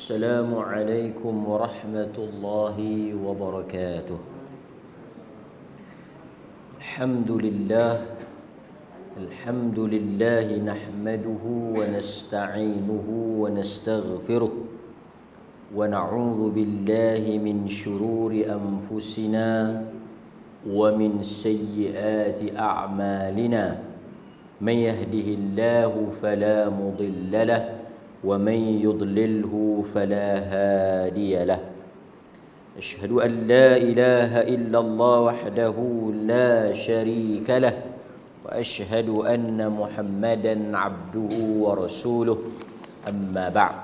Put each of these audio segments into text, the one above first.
السلام عليكم ورحمة الله وبركاته. الحمد لله نحمده ونستعينه ونستغفره ونعوذ بالله من شرور أنفسنا ومن سيئات أعمالنا. من يهده الله فلا مضل له ومن يضلله فلا هادي له. أشهد أن لا إله إلا الله وحده لا شريك له وأشهد أن محمدا عبده ورسوله. أما بعد.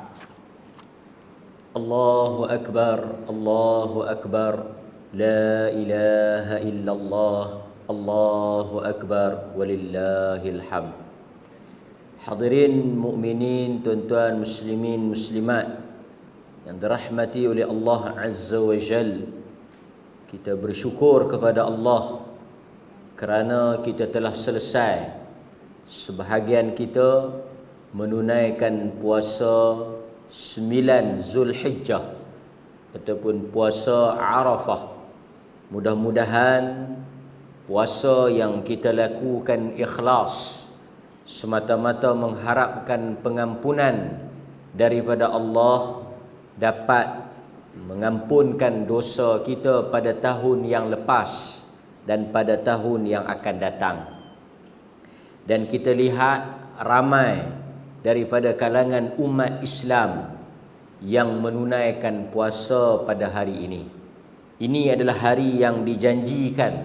الله أكبر الله أكبر لا إله إلا الله الله أكبر ولله الحمد. Hadirin mukminin, tuan-tuan muslimin muslimat yang dirahmati oleh Allah Azza wa Jal, kita bersyukur kepada Allah kerana kita telah selesai sebahagian kita menunaikan puasa 9 Zulhijjah ataupun puasa Arafah. Mudah-mudahan puasa yang kita lakukan ikhlas, semata-mata mengharapkan pengampunan daripada Allah, dapat mengampunkan dosa kita pada tahun yang lepas dan pada tahun yang akan datang. Dan kita lihat ramai daripada kalangan umat Islam yang menunaikan puasa pada hari ini. Ini adalah hari yang dijanjikan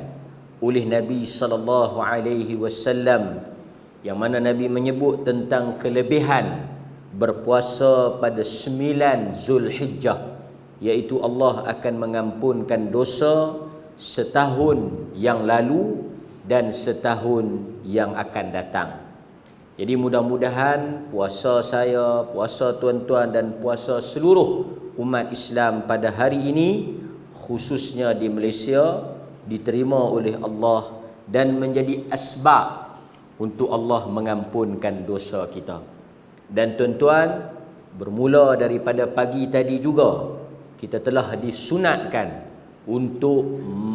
oleh Nabi sallallahu alaihi wasallam, yang mana Nabi menyebut tentang kelebihan berpuasa pada 9 Zulhijjah, iaitu Allah akan mengampunkan dosa setahun yang lalu dan setahun yang akan datang. Jadi mudah-mudahan puasa saya, puasa tuan-tuan dan puasa seluruh umat Islam pada hari ini, khususnya di Malaysia, diterima oleh Allah dan menjadi asbab untuk Allah mengampunkan dosa kita. Dan tuan-tuan, bermula daripada pagi tadi juga kita telah disunatkan untuk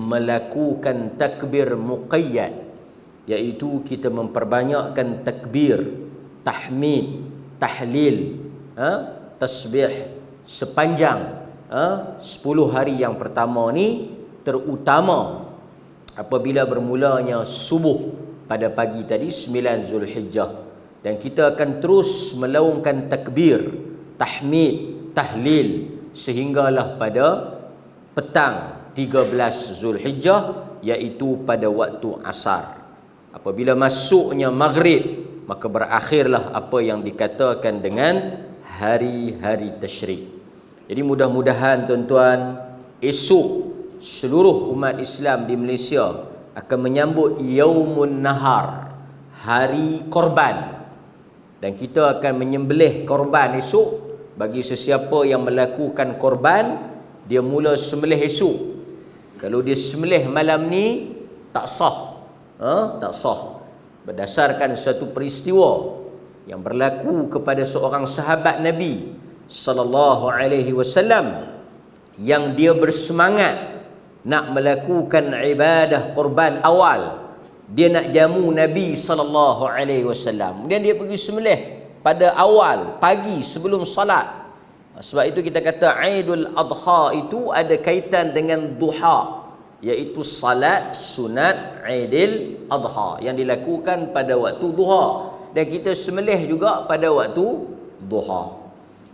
melakukan takbir muqayyad, iaitu kita memperbanyakkan takbir, tahmid, tahlil, tasbih sepanjang 10 hari yang pertama ni, terutama apabila bermulanya subuh pada pagi tadi 9 Zulhijjah, dan kita akan terus melaungkan takbir, tahmid, tahlil sehinggalah pada petang 13 Zulhijjah, iaitu pada waktu asar. Apabila masuknya maghrib, maka berakhirlah apa yang dikatakan dengan hari-hari tasyrik. Jadi mudah-mudahan tuan-tuan, esok seluruh umat Islam di Malaysia akan menyambut Yaumun Nahar, hari korban, dan kita akan menyembelih korban esok. Bagi sesiapa yang melakukan korban, dia mula sembelih esok. Kalau dia sembelih malam ni, tak sah, tak sah. Berdasarkan satu peristiwa yang berlaku kepada seorang sahabat Nabi sallallahu alaihi wasallam, yang dia bersemangat nak melakukan ibadah korban awal. Dia nak jamu Nabi sallallahu alaihi wasallam. Kemudian dia pergi sembelih pada awal pagi sebelum salat. Sebab itu kita kata Aidul Adha itu ada kaitan dengan duha, iaitu salat sunat Aidil Adha yang dilakukan pada waktu duha, dan kita sembelih juga pada waktu duha.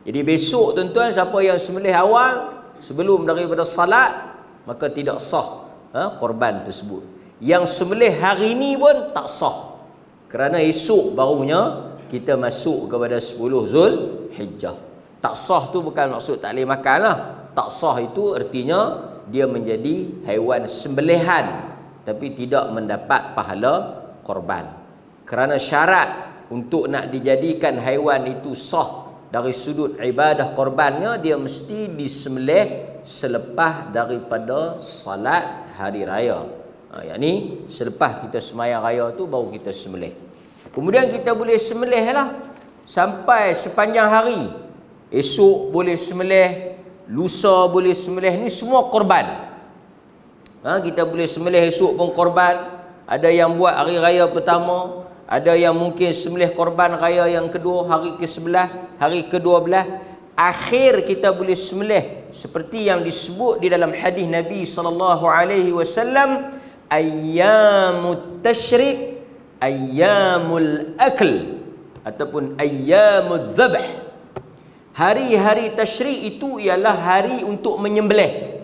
Jadi besok tuan-tuan, siapa yang sembelih awal sebelum daripada salat, maka tidak sah korban tersebut. Yang sembelih hari ini pun tak sah, kerana esok barunya kita masuk kepada 10 Zulhijjah. Tak sah tu bukan maksud tak boleh makan lah. Tak sah itu artinya dia menjadi haiwan sembelihan tapi tidak mendapat pahala korban. Kerana syarat untuk nak dijadikan haiwan itu sah dari sudut ibadah korbannya, dia mesti disembelih selepas daripada salat hari raya. Yakni selepas kita sembahyang raya tu baru kita sembelih. Kemudian kita boleh sembelih lah sampai sepanjang hari. Esok boleh sembelih, lusa boleh sembelih, ni semua korban. Kita boleh sembelih esok pun korban. Ada yang buat hari raya pertama, ada yang mungkin sembelih korban raya yang kedua, hari ke-11, hari ke-12. Akhir kita boleh sembelih seperti yang disebut di dalam hadis Nabi sallallahu alaihi wasallam, ayyamut tasyrik, ayyamul akl ataupun ayyamudz zabh. Hari-hari tasyrik itu ialah hari untuk menyembelih.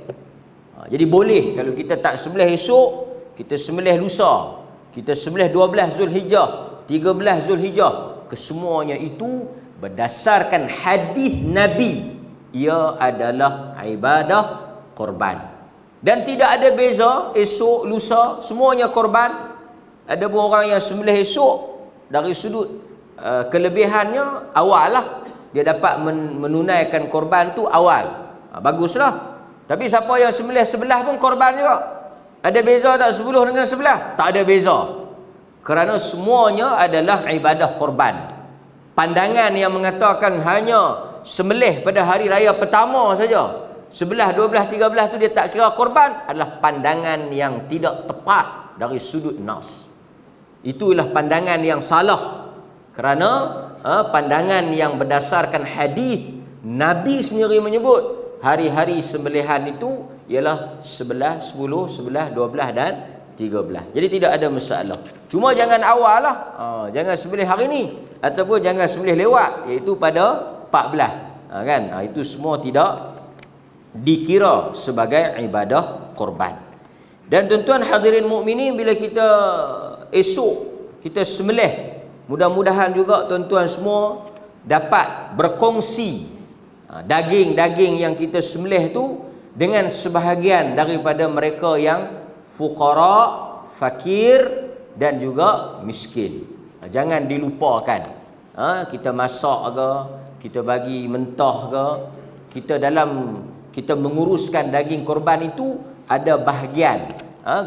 Jadi boleh kalau kita tak sembelih esok, kita sembelih lusa, kita sembelih 12 Zulhijjah, 13 Zulhijjah. Kesemuanya itu berdasarkan hadis Nabi, ia adalah ibadah korban. Dan tidak ada beza esok, lusa, semuanya korban. Ada pun orang yang sembelih esok dari sudut kelebihannya awal lah, dia dapat menunaikan korban tu awal, baguslah. Tapi siapa yang sembelih sebelah pun korban juga. Ada beza tak 10 dengan 11? Tak ada beza, kerana semuanya adalah ibadah korban. Pandangan yang mengatakan hanya sembelih pada hari raya pertama saja, 11, 12, 13 tu dia tak kira korban, adalah pandangan yang tidak tepat dari sudut nas. Itulah pandangan yang salah, kerana pandangan yang berdasarkan hadis Nabi sendiri menyebut hari-hari sembelihan itu ialah 11, 10, 11, 12 dan 13. Jadi tidak ada masalah. Cuma jangan awal lah. Jangan sembelih hari ni, ataupun jangan sembelih lewat, iaitu pada 14. Kan? Itu semua tidak dikira sebagai ibadah korban. Dan tuan-tuan hadirin mukminin, bila kita esok kita sembelih, mudah-mudahan juga tuan-tuan semua dapat berkongsi daging-daging yang kita sembelih tu dengan sebahagian daripada mereka yang fuqara, fakir dan juga miskin. Jangan dilupakan. Kita masak ke, kita bagi mentah ke, kita menguruskan daging korban itu ada bahagian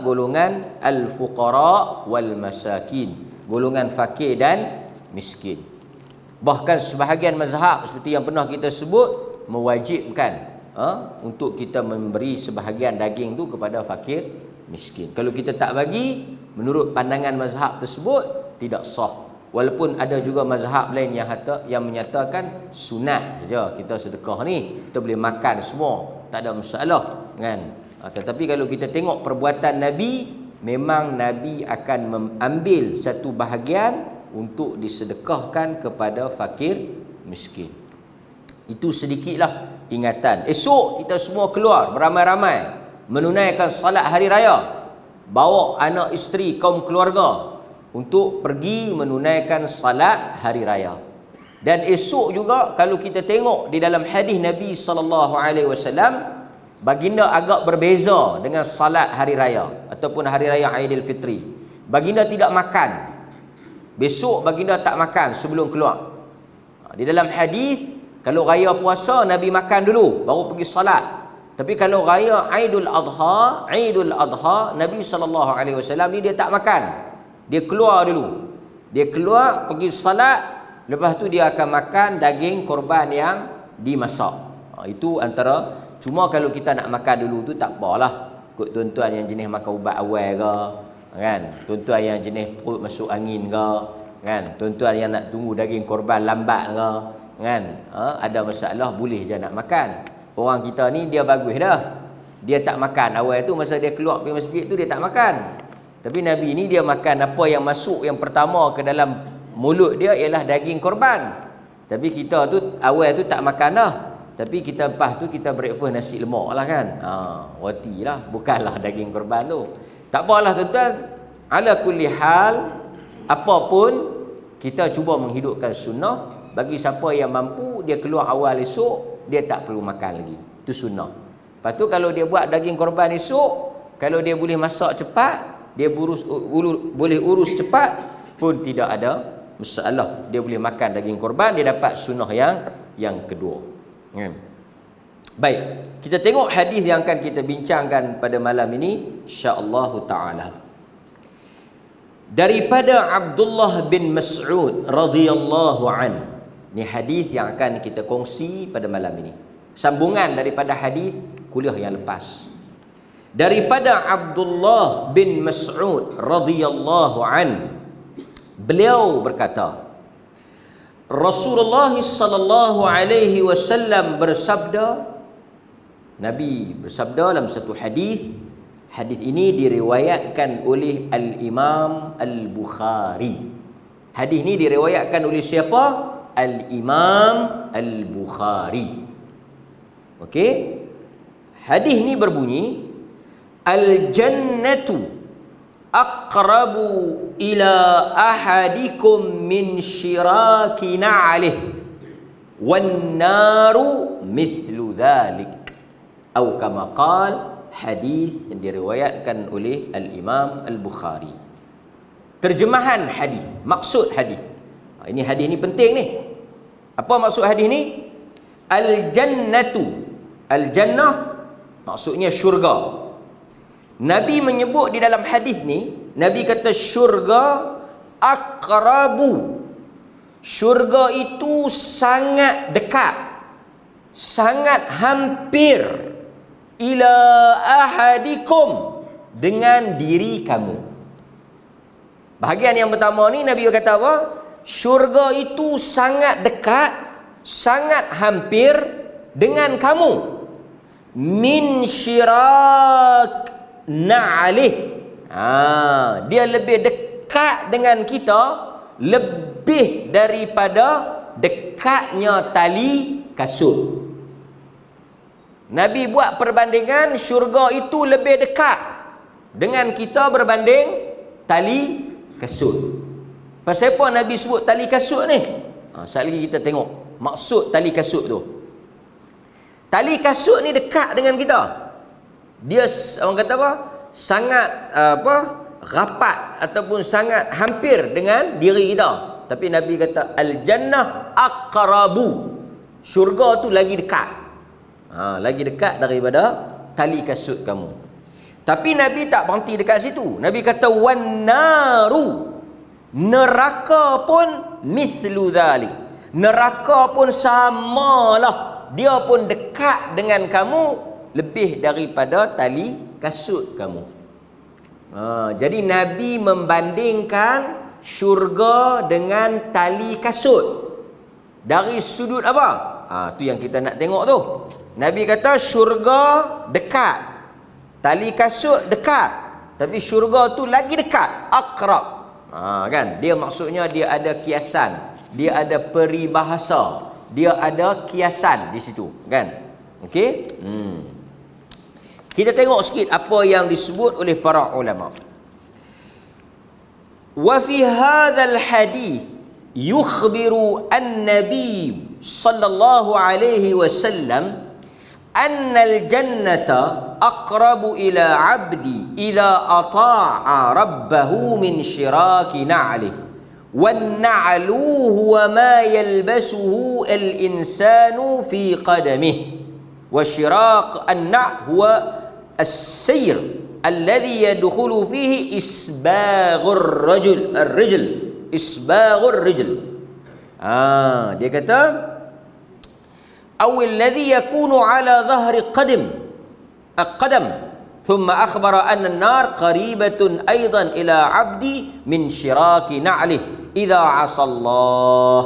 golongan al-fuqara wal masakin, golongan fakir dan miskin. Bahkan sebahagian mazhab seperti yang pernah kita sebut mewajibkan untuk kita memberi sebahagian daging tu kepada fakir miskin. Kalau kita tak bagi, menurut pandangan mazhab tersebut tidak sah. Walaupun ada juga mazhab lain yang menyatakan sunat saja kita sedekah ni, kita boleh makan semua, tak ada masalah kan. Tetapi kalau kita tengok perbuatan Nabi, memang Nabi akan mengambil satu bahagian untuk disedekahkan kepada fakir miskin. Itu sedikitlah ingatan. Esok kita semua keluar beramai-ramai menunaikan salat hari raya, bawa anak isteri, kaum keluarga untuk pergi menunaikan salat hari raya. Dan esok juga kalau kita tengok di dalam hadis Nabi sallallahu alaihi wasallam, baginda agak berbeza dengan salat hari raya ataupun hari raya Aidilfitri. Baginda tidak makan. Besok baginda tak makan sebelum keluar. Di dalam hadis, kalau raya puasa Nabi makan dulu baru pergi salat. Tapi kalau raya Aidul Adha, Nabi sallallahu alaihi wasallam ni dia tak makan. Dia keluar dulu. Dia keluar pergi salat, lepas tu dia akan makan daging korban yang dimasak. Itu antara. Cuma kalau kita nak makan dulu tu tak apalah. Kut tuan-tuan yang jenis makan ubat awal ke, kan? Tuan-tuan yang jenis perut masuk angin ke, kan? Tuan-tuan yang nak tunggu daging korban lambat ke, kan? Ada masalah, boleh je nak makan. Orang kita ni dia bagus dah. Dia tak makan awal tu, masa dia keluar pergi masjid tu dia tak makan. Tapi Nabi ni dia makan apa yang masuk yang pertama ke dalam mulut dia ialah daging korban. Tapi kita tu awal tu tak makan dah. Tapi kita lepas tu kita breakfast nasi lemak lah kan. Roti lah, bukanlah daging korban tu. Tak apalah tuan-tuan. Ala kulli hal, apapun kita cuba menghidupkan sunnah. Bagi siapa yang mampu, dia keluar awal esok, dia tak perlu makan lagi. Itu sunnah. Lepas tu kalau dia buat daging korban esok, kalau dia boleh masak cepat, dia boleh urus cepat pun tidak ada masalah. Dia boleh makan daging korban, dia dapat sunnah yang kedua. Baik, kita tengok hadis yang akan kita bincangkan pada malam ini insya-Allah taala. Daripada Abdullah bin Mas'ud radhiyallahu an, Ni hadis yang akan kita kongsi pada malam ini. Sambungan daripada hadis kuliah yang lepas. Daripada Abdullah bin Mas'ud radhiyallahu an, beliau berkata, Rasulullah sallallahu alaihi wasallam bersabda, Nabi bersabda dalam satu hadis. Hadis ini diriwayatkan oleh Al-Imam Al-Bukhari. Hadis ini diriwayatkan oleh siapa? Al-Imam Al-Bukhari. Okey. Hadis ini berbunyi, Al-jannatu aqrabu ila ahadikum min syiraki na'lih wan naru mithlu dhalik. Atau kama qal, hadis yang diriwayatkan oleh Al-Imam Al-Bukhari. Terjemahan hadis, maksud hadis. Ini hadis ni penting ni. Apa maksud hadis ni? Al-jannatu, al-jannah maksudnya syurga. Nabi menyebut di dalam hadis ni, Nabi kata syurga aqrabu. Syurga itu sangat dekat, sangat hampir, ila ahadikum, dengan diri kamu. Bahagian yang pertama ni Nabi kata apa? Syurga itu sangat dekat, sangat hampir dengan kamu. Min syirak na'alih. Dia lebih dekat dengan kita, lebih daripada dekatnya tali kasut. Nabi buat perbandingan syurga itu lebih dekat dengan kita berbanding tali kasut. Pasal apa Nabi sebut tali kasut ni? Sekali lagi kita tengok maksud tali kasut tu. Tali kasut ni dekat dengan kita. Dia orang kata apa? Sangat rapat ataupun sangat hampir dengan diri kita. Tapi Nabi kata al-jannah aqrabu. Syurga tu lagi dekat. Lagi dekat daripada tali kasut kamu. Tapi Nabi tak berhenti dekat situ. Nabi kata wan naru, neraka pun mislu dhalik. Neraka pun samalah, dia pun dekat dengan kamu lebih daripada tali kasut kamu. Jadi Nabi membandingkan syurga dengan tali kasut. Dari sudut apa? Tu yang kita nak tengok tu. Nabi kata syurga dekat, tali kasut dekat, tapi syurga tu lagi dekat, aqrab. Kan? Dia maksudnya dia ada kiasan, dia ada peribahasa, dia ada kiasan di situ, kan? Okey? Kita tengok sikit apa yang disebut oleh para ulama. Wa fi hadzal hadis yukhbiru an-nabi sallallahu alaihi wasallam anna al-jannata aqrabu ila 'abdi idza ata'a rabbahu min syiraki na'lih wan na'lu huwa ma yalbasuhu al-insanu fi qadamihi wa syiraq an-na' huwa as-sayr alladhi yadkhulu fihi isbaghur rijl isbaghur rijl. Dia kata أو الذي يكون على ظهر قدم ثم أخبر أن النار قريبة أيضا إلى عبدي من شراك نعله إذا عصى الله.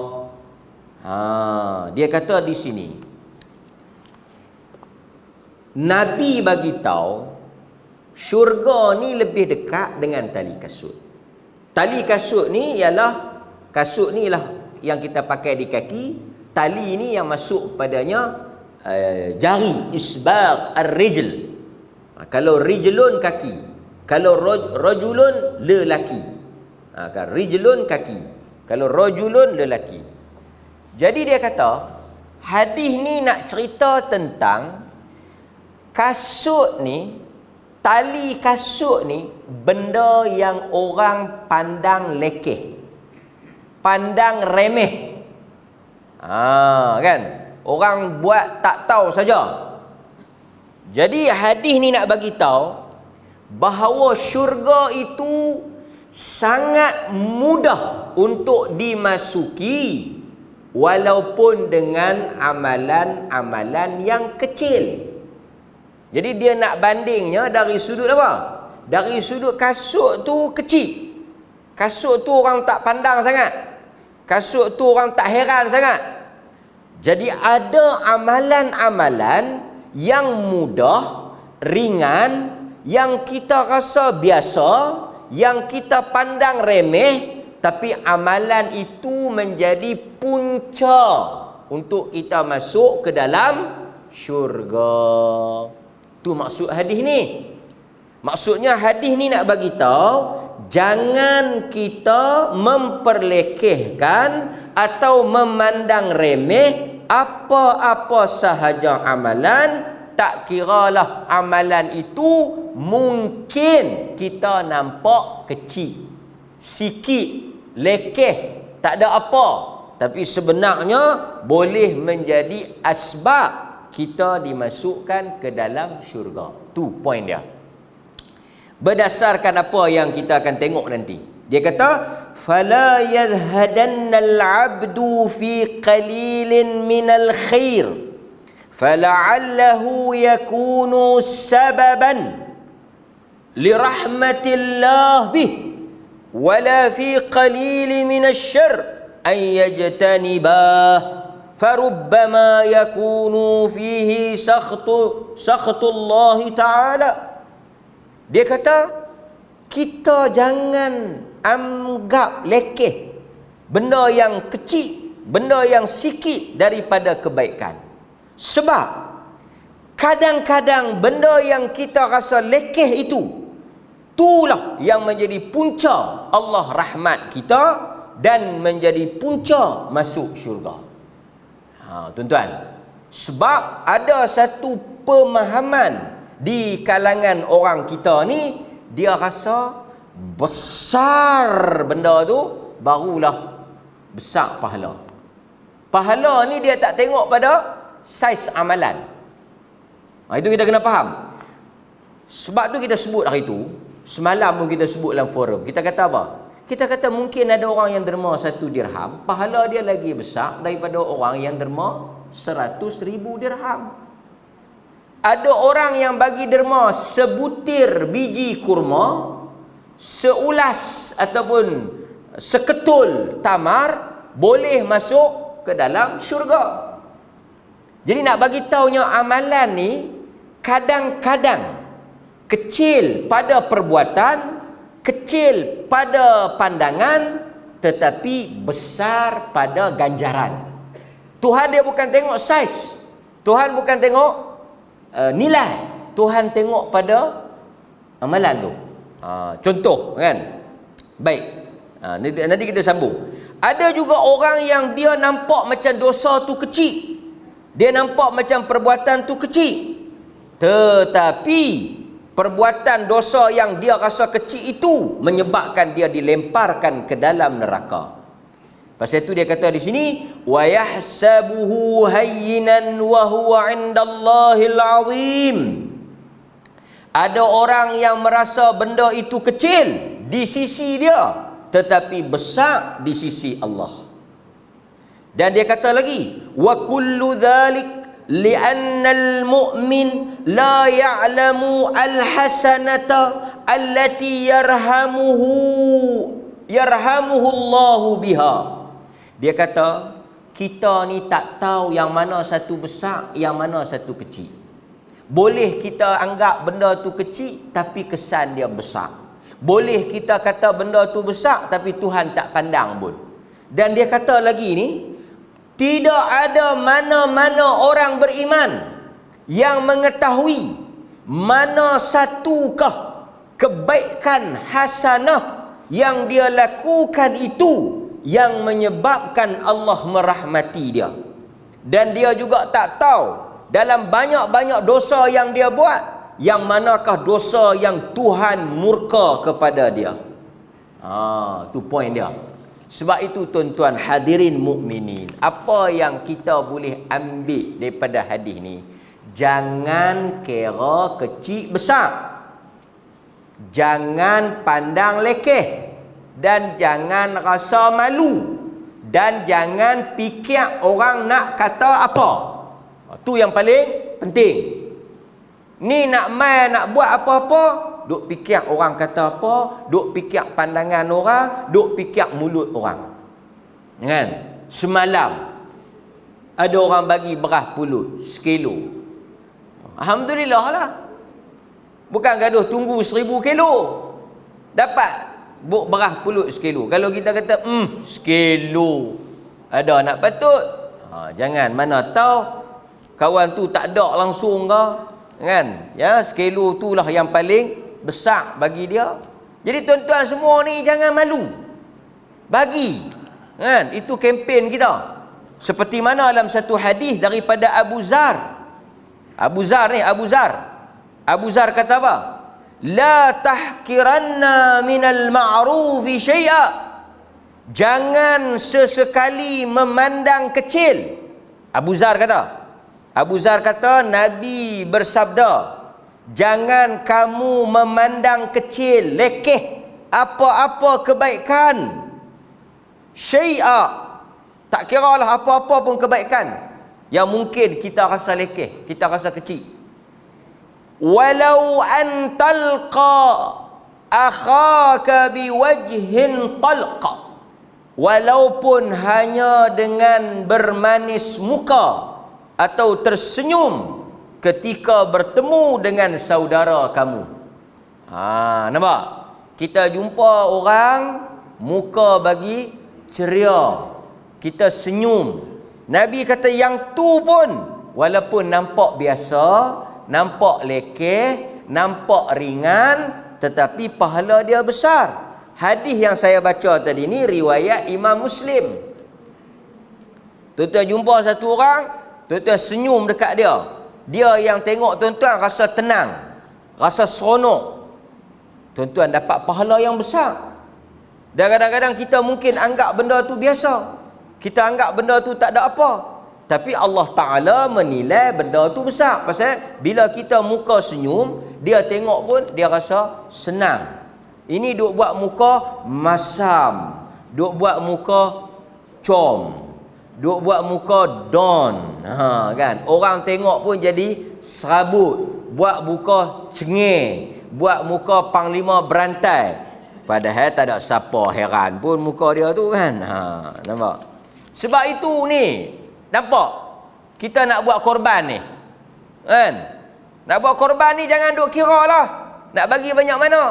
Dia kata di sini Nabi bagi tahu syurga ni lebih dekat dengan tali kasut. Tali kasut ni ialah, kasut ni ialah yang kita pakai di kaki. Tali ni yang masuk padanya jari, isbagh ar-rijl. Kalau rijlun kaki, kalau rajulun lelaki. Kan rijlun kaki, kalau rajulun lelaki. Jadi dia kata hadis ni nak cerita tentang kasut ni, tali kasut ni benda yang orang pandang lekeh, pandang remeh. Kan? Orang buat tak tahu saja. Jadi hadis ni nak bagi tahu bahawa syurga itu sangat mudah untuk dimasuki walaupun dengan amalan-amalan yang kecil. Jadi dia nak bandingnya dari sudut apa? Dari sudut kasut tu kecil. Kasut tu orang tak pandang sangat. Kasut tu orang tak heran sangat. Jadi ada amalan-amalan yang mudah, ringan, yang kita rasa biasa, yang kita pandang remeh, tapi amalan itu menjadi punca untuk kita masuk ke dalam syurga. Tu maksud hadis ni. Maksudnya hadis ni nak bagi tahu, jangan kita memperlekehkan atau memandang remeh apa-apa sahaja amalan, tak kiralah amalan itu mungkin kita nampak kecil, sikit, lekeh, tak ada apa, tapi sebenarnya boleh menjadi asbab kita dimasukkan ke dalam syurga. Tu point dia. Berdasarkan apa yang kita akan tengok nanti. Dia kata, fala yadhadanna al-'abdu fi qalilin minal khair fala'allahu yakunu sababan lirahmatillah bih wala fi qalili minasy syarr an yajtanibah farubbama yakunu fihi sakhtullah ta'ala. Dia kata, kita jangan anggap lekeh benda yang kecil, benda yang sikit daripada kebaikan. Sebab kadang-kadang benda yang kita rasa lekeh itu, itulah yang menjadi punca Allah rahmat kita dan menjadi punca masuk syurga. Tuan-tuan, sebab ada satu pemahaman di kalangan orang kita ni, dia rasa besar benda tu barulah besar pahala. Pahala ni dia tak tengok pada saiz amalan. Itu kita kena faham. Sebab tu kita sebut hari tu, semalam pun kita sebut dalam forum, kita kata apa? Kita kata mungkin ada orang yang derma 1 dirham, pahala dia lagi besar daripada orang yang derma 100,000 dirham. Ada orang yang bagi derma sebutir biji kurma, seulas ataupun seketul tamar, boleh masuk ke dalam syurga. Jadi nak bagi taunya amalan ni kadang-kadang kecil pada perbuatan, kecil pada pandangan, tetapi besar pada ganjaran. Tuhan dia bukan tengok saiz, Tuhan bukan tengok nilai, Tuhan tengok pada amalan tu. Contoh kan. Baik. Nanti kita sambung. Ada juga orang yang dia nampak macam dosa tu kecil. Dia nampak macam perbuatan tu kecil. Tetapi perbuatan dosa yang dia rasa kecil itu menyebabkan dia dilemparkan ke dalam neraka. Pasal itu dia kata di sini, wa yahsabuhu hayyinan wa huwa 'indallahil 'azim. Ada orang yang merasa benda itu kecil di sisi dia, tetapi besar di sisi Allah. Dan dia kata lagi, wa kullu dhalik li'annal mu'min la ya'lamu al-hasanata allati yarhamuhu Allahu biha. Dia kata, kita ni tak tahu yang mana satu besar, yang mana satu kecil. Boleh kita anggap benda tu kecil, tapi kesan dia besar. Boleh kita kata benda tu besar, tapi Tuhan tak pandang pun. Dan dia kata lagi ni, tidak ada mana-mana orang beriman yang mengetahui mana satukah kebaikan hasanah yang dia lakukan itu yang menyebabkan Allah merahmati dia. Dan dia juga tak tahu dalam banyak-banyak dosa yang dia buat, yang manakah dosa yang Tuhan murka kepada dia. Tu point dia. Sebab itu tuan-tuan hadirin mukminin, apa yang kita boleh ambil daripada hadis ni, jangan kira kecil besar, jangan pandang lekeh, dan jangan rasa malu, Dan jangan fikir orang nak kata apa. Tu yang paling penting. Ni nak main, nak buat apa-apa, duk fikir orang kata apa, duk fikir pandangan orang, duk fikir mulut orang. Kan? Semalam ada orang bagi beras pulut 1 kilo. Alhamdulillah lah. Bukan gaduh tunggu 1000 kilo. Dapat beras pulut 1 kilo. Kalau kita kata 1 kilo ada nak patut, jangan, mana tahu kawan tu tak ada langsung ke, kan? Ya, 1 kilo tu lah yang paling besar bagi dia. Jadi tuan-tuan semua ni jangan malu. Bagi. Kan? Itu kempen kita. Seperti mana dalam satu hadis daripada Abu Zar. Abu Zar kata apa? La tahkiranna minal ma'rufi syai'a. Jangan sesekali memandang kecil. Abu Zar kata, Nabi bersabda, jangan kamu memandang kecil, lekeh apa-apa kebaikan. Syai'a. Tak kira lah apa-apa pun kebaikan yang mungkin kita rasa lekeh, kita rasa kecil. Walau an talqa akhaka biwajhin talqa. Walaupun hanya dengan bermanis muka atau tersenyum ketika bertemu dengan saudara kamu. Nampak? Kita jumpa orang, muka bagi ceria, kita senyum. Nabi kata yang tu pun walaupun nampak biasa, nampak lekeh, nampak ringan, tetapi pahala dia besar. Hadis yang saya baca tadi ni riwayat Imam Muslim. Tuan-tuan jumpa satu orang, tuan-tuan senyum dekat dia. Dia yang tengok tuan-tuan rasa tenang, rasa seronok. Tuan-tuan dapat pahala yang besar. Dan kadang-kadang kita mungkin anggap benda tu biasa. Kita anggap benda tu tak ada apa. Tapi Allah Ta'ala menilai benda tu besar. Pasal bila kita muka senyum, dia tengok pun dia rasa senang. Ini duk buat muka masam, duk buat muka com, duk buat muka don. Kan? Orang tengok pun jadi serabut. Buat muka cengeng, buat muka panglima berantai. Padahal tak ada siapa heran pun muka dia tu, kan. Nampak? Sebab itu ni, nampak? Kita nak buat korban ni, kan? Nak buat korban ni jangan duk kira lah nak bagi banyak mana.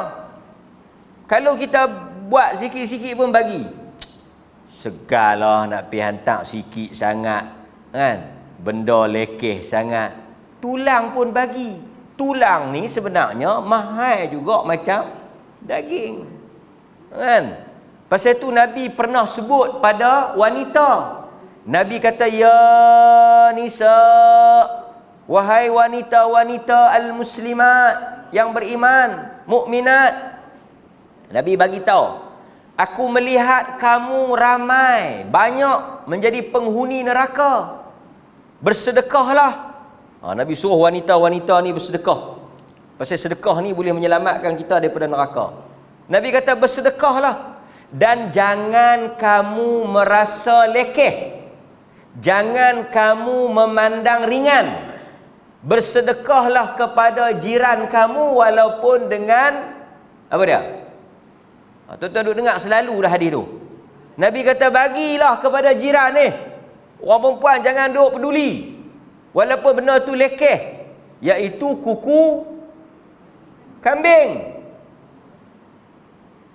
Kalau kita buat sikit-sikit pun bagi, segalah nak pergi hantar sikit sangat, kan? Benda lekeh sangat, tulang pun bagi. Tulang ni sebenarnya mahal juga macam daging, kan? Pasal tu Nabi pernah sebut pada wanita. Nabi kata, ya nisa, wahai wanita-wanita al-muslimat yang beriman, mukminat. Nabi bagi tahu, aku melihat kamu ramai, banyak menjadi penghuni neraka. Bersedekahlah. Nabi suruh wanita-wanita ni bersedekah. Pasal sedekah ni boleh menyelamatkan kita daripada neraka. Nabi kata bersedekahlah. Dan jangan kamu merasa lekeh. Jangan kamu memandang ringan. Bersedekahlah kepada jiran kamu walaupun dengan apa dia? Tuan-tuan duk dengar selalu dah hadis tu. Nabi kata bagilah kepada jiran ni. Orang perempuan jangan duk peduli. Walaupun benda tu lekeh, iaitu kuku kambing.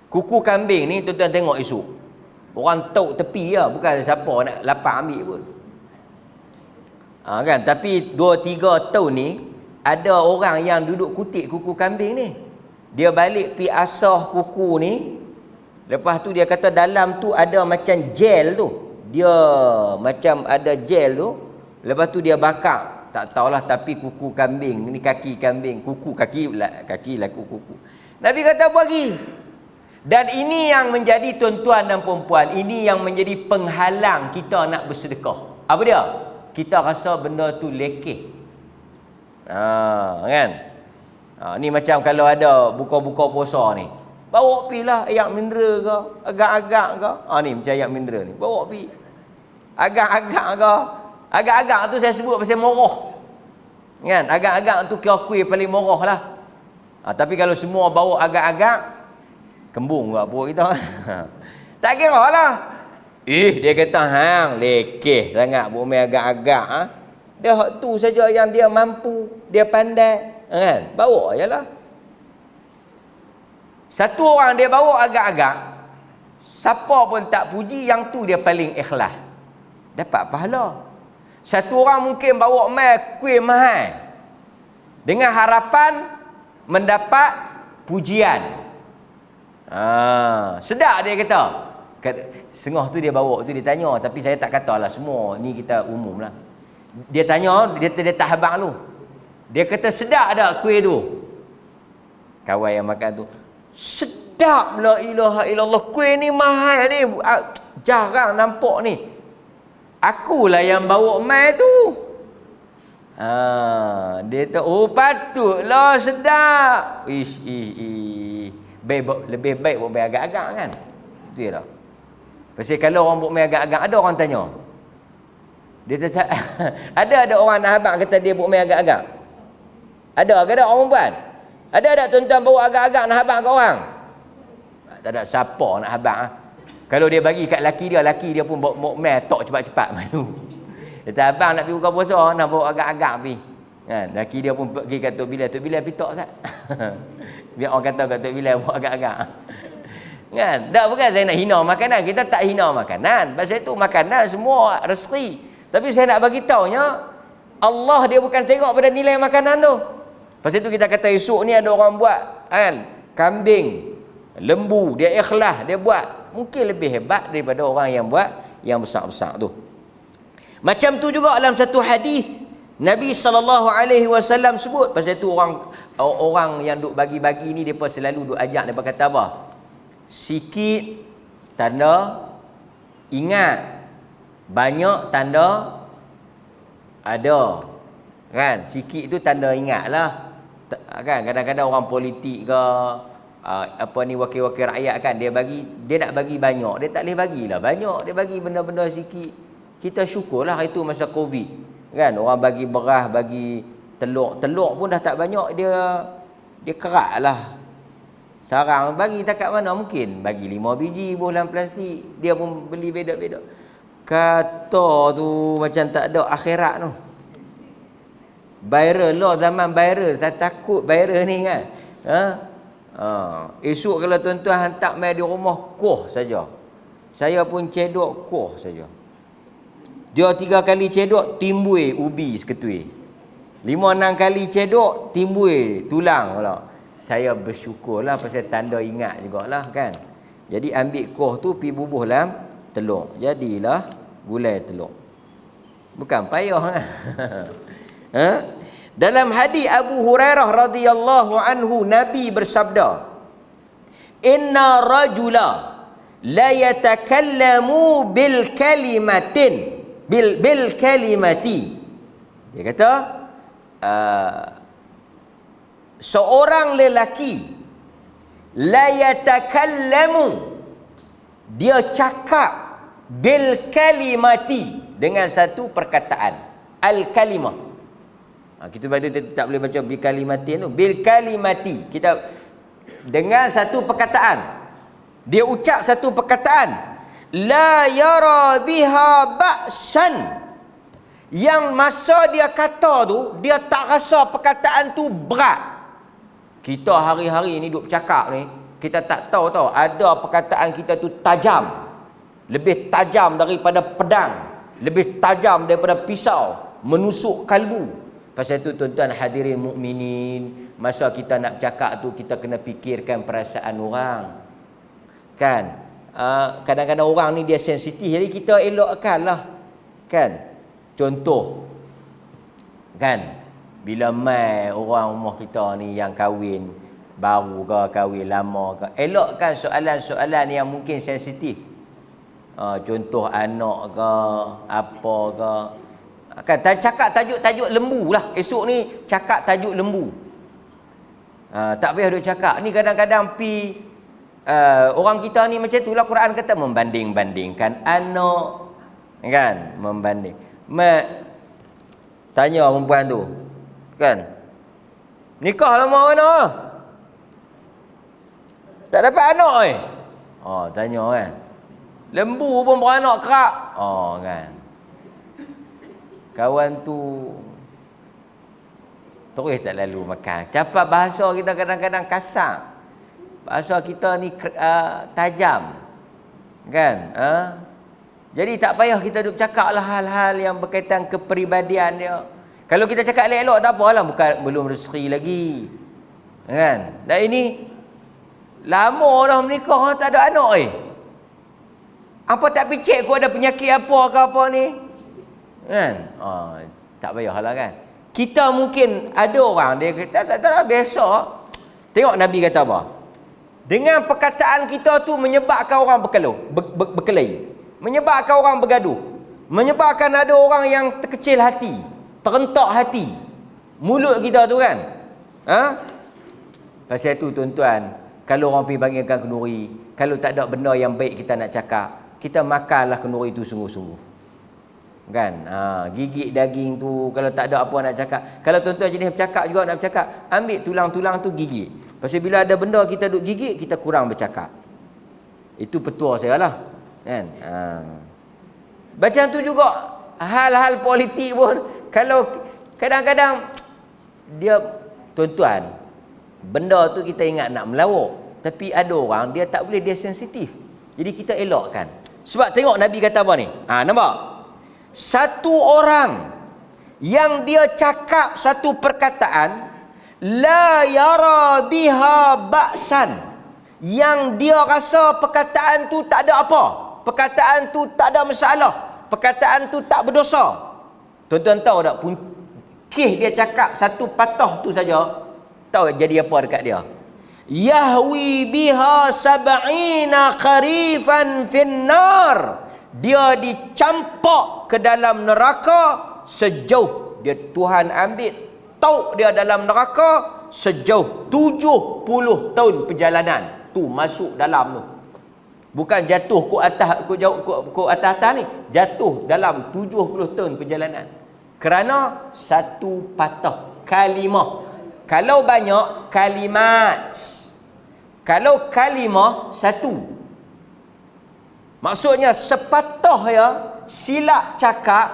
Kuku kambing ni tuan-tuan tengok esok, orang tauk tepi lah, bukan siapa nak lapang ambil pun. Kan? Tapi 2-3 tahun ni ada orang yang duduk kutip kuku kambing ni. Dia balik pi asah kuku ni. Lepas tu dia kata dalam tu ada macam gel tu. Dia macam ada gel tu. Lepas tu dia bakar. Tak tahulah, tapi kuku kambing ni, kaki kambing, kuku kaki lah kuku. Nabi kata bagi. Dan ini yang menjadi tuan-tuan dan perempuan, ini yang menjadi penghalang kita nak bersedekah. Apa dia? Kita rasa benda tu lekeh. Kan? Ni macam kalau ada buka-buka puasa ni, bawa pi lah ayak mineral ke, agak-agak ke. Ni macam ayak mineral ni, bawa pi. Agak-agak ke. Agak-agak tu saya sebut pasal murah. Kan? Agak-agak tu kira kuih paling murah lah. Tapi kalau semua bawa agak-agak, kembung buat perut kita. Tak kira lah. Dia kata hang lekeh sangat buat main agak-agak. Dia hak tu saja yang dia mampu, dia pandai. Kan? Bawa je lah. Satu orang dia bawa agak-agak, siapa pun tak puji, yang tu dia paling ikhlas. Dapat pahala. Satu orang mungkin bawa mai kuih mahal dengan harapan mendapat pujian. Sedap dia kata. Sengah tu dia bawa tu dia tanya, tapi saya tak katalah semua ni, kita umum lah. Dia tanya, dia tak habang lu. Dia kata sedap tak kuih tu? Kawan yang makan tu, sedap la ilaha illallah, kuih ni mahal ni, jarang nampak ni. Akulah yang bawa mai tu. Dia tu, patutlah sedap. Lebih baik buat mai agak-agak kan. Itu je lah. Pasal kalau orang buat mai agak-agak, ada orang tanya. Dia ada orang nak habang kata dia buat mai agak-agak. Ada ke tak orang buat? Ada tak tuan-tuan bawa agak-agak nak habang kat orang? Tak ada siapa nak habang. Kalau dia bagi kat laki dia pun bawa mai tok cepat-cepat malu. Dia tak habang nak pergi buka puasa, nak bawa agak-agak pergi. Kan? Laki dia pun pergi kat Tok Bilal pergi tok Ustaz. Biar orang kata kat Tok Bilal bawa agak-agak. Kan? Tak, bukan saya nak hina makanan, kita tak hina makanan. Pasal itu makanan semua rezeki. Tapi saya nak bagi taunya, Allah dia bukan tengok pada nilai makanan tu. Pasal itu kita kata esok ni ada orang buat kan, kambing, lembu, dia ikhlas, dia buat. Mungkin lebih hebat daripada orang yang buat yang besar-besar tu. Macam tu juga dalam satu hadis Nabi SAW sebut. Pasal tu orang yang duk bagi-bagi ni, depa selalu duk ajak, depa kata apa? Sikit tanda ingat, banyak tanda ada. Kan? Sikit tu tanda ingat lah. Kan? Kadang-kadang orang politik ke, wakil-wakil rakyat kan, dia nak bagi banyak, dia tak boleh bagilah banyak, dia bagi benda-benda sikit. Kita syukurlah itu masa Covid kan, orang bagi beras, bagi telur pun dah tak banyak, dia kerak lah. Sarang bagi tak kat mana, mungkin bagi 5 biji dalam plastik, dia pun beli beda-beda. Kata tu macam tak ada akhirat tu. Viral lah, zaman viral, saya takut viral ni kan. Esok kalau tuan-tuan hantar mai di rumah kuah saja, saya pun cedok kuah saja. Dia 3 kali cedok timbul ubi seketui, 5-6 kali cedok timbul tulang pula. Saya bersyukurlah pasal tanda ingat jugalah kan. Jadi ambil kuah tu pi bubuh dalam telur, jadilah gulai telur. Bukan payah kan. Dalam hadis Abu Hurairah radhiyallahu anhu, Nabi bersabda, "Inna rajula la yatakallamu bil kalimati." Dia kata, seorang lelaki la yatakallamu, dia cakap bil kalimati, dengan satu perkataan. Al kalimah. Kita tak boleh baca bil kalimatin tu. Bil kalimati, kita dengan satu perkataan. Dia ucap satu perkataan, la yara biha ba'san, yang masa dia kata tu, dia tak rasa perkataan tu berat. Kita hari-hari ni duk bercakap ni, kita tak tahu ada perkataan kita tu tajam, lebih tajam daripada pedang, lebih tajam daripada pisau, menusuk kalbu. Pasal itu tuan-tuan hadirin mukminin, masa kita nak bercakap tu, kita kena fikirkan perasaan orang. Kan? Kadang-kadang orang ni dia sensitif, jadi kita elokkanlah. Kan? Contoh, kan? Bila mai orang rumah kita ni yang kahwin baru ke, kahwin lama ke, elokkan soalan-soalan yang mungkin sensitif. Contoh anak ke, apa ke. Kan cakap tajuk lembu lah. Esok ni cakap tajuk lembu. Tak payah duk cakap. Ni kadang-kadang orang kita ni macam itulah. Quran kata membanding-bandingkan anak. Kan? Membanding. Tanya perempuan tu. Kan? Nikah lama mana? Tak dapat anak tanya kan. Lembu pun beranak kerak. Kan. Kawan tu terus tak lalu makan. Capat bahasa kita kadang-kadang kasar. Bahasa kita ni tajam. Kan? Jadi tak payah kita duk cakap lah hal-hal yang berkaitan kepribadian dia. Kalau kita cakap elok-elok tak apalah, bukan belum rezeki lagi. Kan? Dan ini lama dah menikah tak ada anak Apa tak picit aku ada penyakit apa ke apa ni? Kan? Tak payahlah kan. Kita mungkin ada orang dia kata tak biasa. Tengok Nabi kata apa? Dengan perkataan kita tu menyebabkan orang berkelahi. Menyebabkan orang bergaduh. Menyebabkan ada orang yang terkecil hati, terentak hati. Mulut kita tu kan. Pasal tu tuan-tuan, kalau orang pergi panggilkan kenduri, kalau tak ada benda yang baik kita nak cakap, kita makanlah kenduri tu sungguh-sungguh. Kan? Gigit daging tu, kalau tak ada apa nak cakap. Kalau tuan-tuan jenis bercakap juga nak bercakap, ambil tulang-tulang tu gigit. Pasal bila ada benda kita duk gigit, kita kurang bercakap. Itu petua saya lah. Kan? Macam tu juga hal-hal politik pun, kalau kadang-kadang dia, tuan-tuan, benda tu kita ingat nak melawak, tapi ada orang dia tak boleh, dia sensitif. Jadi kita elakkan. Sebab tengok Nabi kata apa ni? Nampak? Satu orang yang dia cakap satu perkataan, la yara biha ba'san, yang dia rasa perkataan tu tak ada apa, perkataan tu tak ada masalah, perkataan tu tak berdosa. Tuan-tuan tahu tak, kes dia cakap satu patah tu saja, tahu jadi apa dekat dia? Yahwi biha sab'ina kharifan finnar, dia dicampak ke dalam neraka sejauh dia Tuhan ambil tauk dia dalam neraka sejauh 70 tahun perjalanan tu masuk dalam tu. Bukan jatuh ke atas ke atas ni, jatuh dalam 70 tahun perjalanan. Kerana satu patah kalimah. Kalau banyak kalimat. Kalau kalimah satu. Maksudnya sepatah ya, silap cakap,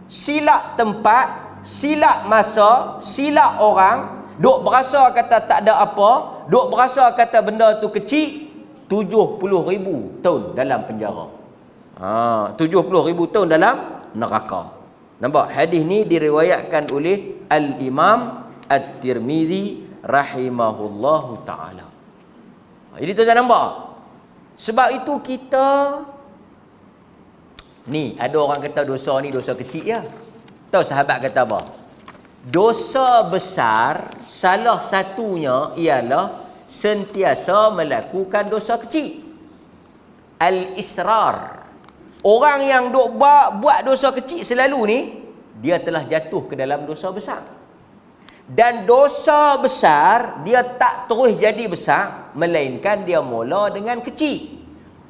silap tempat, silap masa, silap orang, duk berasa kata tak ada apa, duk berasa kata benda tu kecil, 70,000 tahun dalam penjara. 70,000 tahun dalam neraka. Nampak? Hadis ni diriwayatkan oleh Al-Imam At-Tirmizi rahimahullahu ta'ala. Jadi tuan-tuan nampak? Sebab itu kita ni, ada orang kata dosa ni dosa kecil ya. Tahu sahabat kata apa? Dosa besar salah satunya ialah sentiasa melakukan dosa kecil. Al-israr. Orang yang duk buat dosa kecil selalu ni, dia telah jatuh ke dalam dosa besar. Dan dosa besar dia tak terus jadi besar, melainkan dia mula dengan kecil.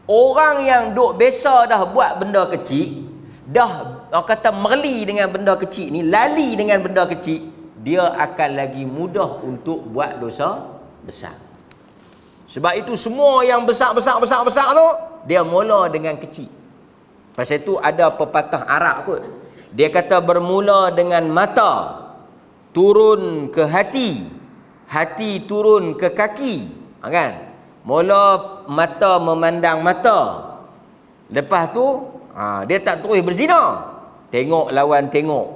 Orang yang duk biasa dah buat benda kecil, dah orang kata merli dengan benda kecil ni, lali dengan benda kecil, dia akan lagi mudah untuk buat dosa besar. Sebab itu semua yang besar tu, dia mula dengan kecil. Pasal itu ada pepatah Arab kot. Dia kata bermula dengan mata, turun ke hati, hati turun ke kaki. Kan? Mula mata memandang mata. Lepas tu dia tak terus berzina. Tengok lawan tengok.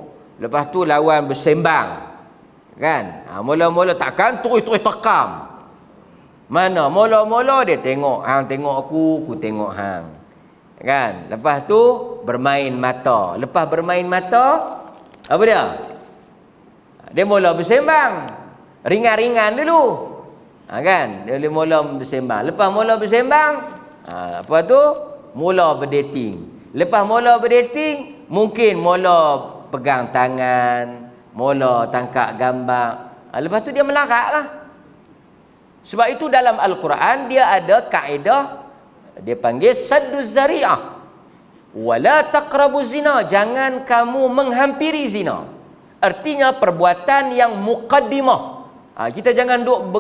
Lepas tu lawan bersembang. Kan? Mula-mula takkan terus tekam. Mana? Mula-mula dia tengok. Hang tengok aku tengok hang. Kan? Lepas tu bermain mata. Lepas bermain mata, apa dia? Dia mula bersembang. Ringan-ringan dulu. Kan? Dia mula bersembang. Lepas mula bersembang, apa tu? Mula berdating. Lepas mula berdating, mungkin mula pegang tangan, mula tangkap gambar. Lepas tu dia melarat lah. Sebab itu dalam Al-Quran dia ada kaedah, dia panggil sadduz zari'ah. Wala taqrabuz zina, jangan kamu menghampiri zina. Artinya perbuatan yang muqaddimah. Kita jangan duk